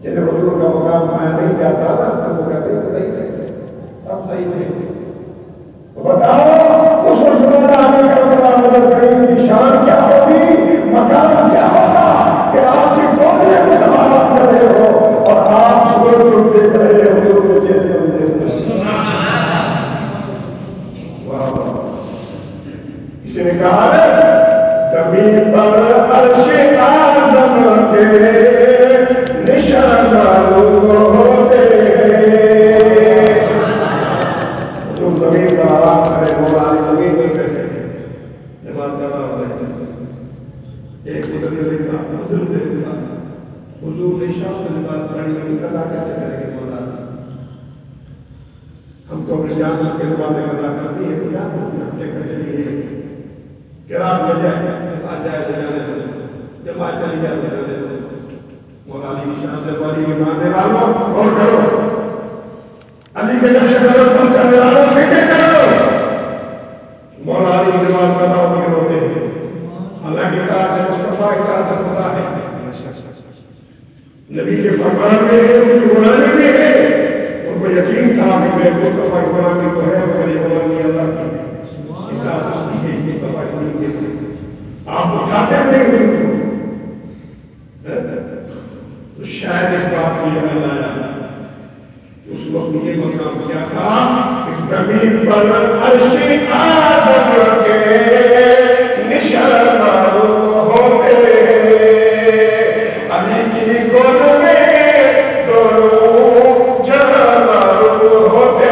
جنہیں حضور کا مقام پایا نہیں جاتا تھا تو وہ کہتے ہیں صحیح تھے سب صحیح تھے تو بتاؤ اس عثمان علی کربلا مدد کریم کی شان کیا ہوگی مقام کیا ہوگا کہ آپ کی پوری مصطفیٰ کر رہے ہو اور آپ صبح کو دیکھ رہے ہو حضور کے چہرے کو دیکھ رہے ہو کسی نے کہا ہے زمین پر عرش اعظم کے نشان ہوتے تم زمین کا آرام کرے مولانا زمین میں بیٹھے نماز کر رہا ہوتے ایک بزرگ نے لکھا حضور نے شام میں نماز پڑھی ابھی قضا کیسے کریں گے مولانا ہم تو اپنے جان کے دعا میں قضا کرتی ہے کیا ہفتے کرنے لیے قرار ہو جائے آ جائے جانے جب آ چلی جائے جانے مولا علی کی شان سے علی کے ماننے والوں اور کرو علی کے نقش قدم پر چلنے والوں فکر کرو مولا علی کی نماز قضا ہوتے ہوتے ہیں حالانکہ اطاعت مصطفیٰ اطاعت خدا ہے نبی کے فرمان میں ہے ان کی غلامی میں ہے ان کو یقین تھا کہ میں مصطفیٰ غلامی تو ہے میری غلامی اللہ کی اطاعت اس کی ہے مصطفیٰ غلامی ہے آپ اٹھاتے نہیں ہوئے تو شاید اس بات کو یہاں لایا اس وقت یہ مقام کیا تھا کہ زمین پر عرش اعظم کے نشان ہوتے علی کی گود میں دونوں جہاں ہوتے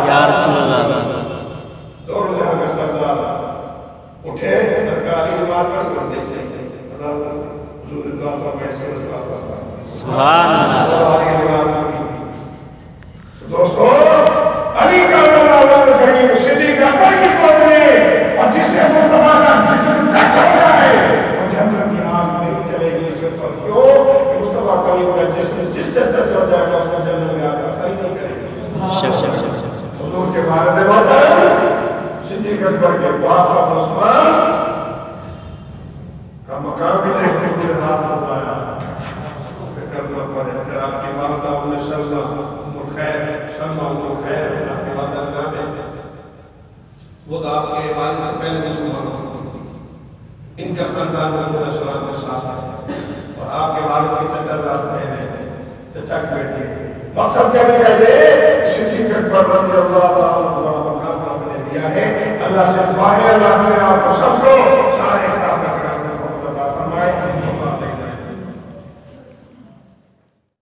یا رسول اللہ دونوں جہاں کا سردار اٹھے سرکاری نماز پڑھنے سے حضور دعا فرمائے سبحان اللہ دوستو علی کا اللہ کریم صدیق اکبر کی قوم میں اور جسے مصطفیٰ کا جسم تک ہو جائے اور جہنم کی آگ نہیں چلے گی اس پر کیوں کہ مصطفیٰ کریم کا جسم جس جس ہو جائے گا اس کو جہنم کی آگ کا خری نہیں کرے گی حضور کے والد محترم صدیق اکبر کے وافا عثمان کا مقام بھی دیکھنے کے لیے ہاتھ بتایا کرنا پڑے پھر آپ کی والدہ انہیں سلمہ خیر سلمہ خیر آپ کی والدہ نامے وہ آپ کے والد سے پہلے مسلمان ان کا خاندان علیہ السلام کے ساتھ ہے اور آپ کے والد کی چچا دار بہن ہے چچا کی بیٹی مقصد کہنے کا یہ صدیق اکبر رضی اللہ تعالیٰ عنہ مقام آپ نے دیا ہے اللہ سے دعا ہے اللہ نے آپ کو سب کو سارے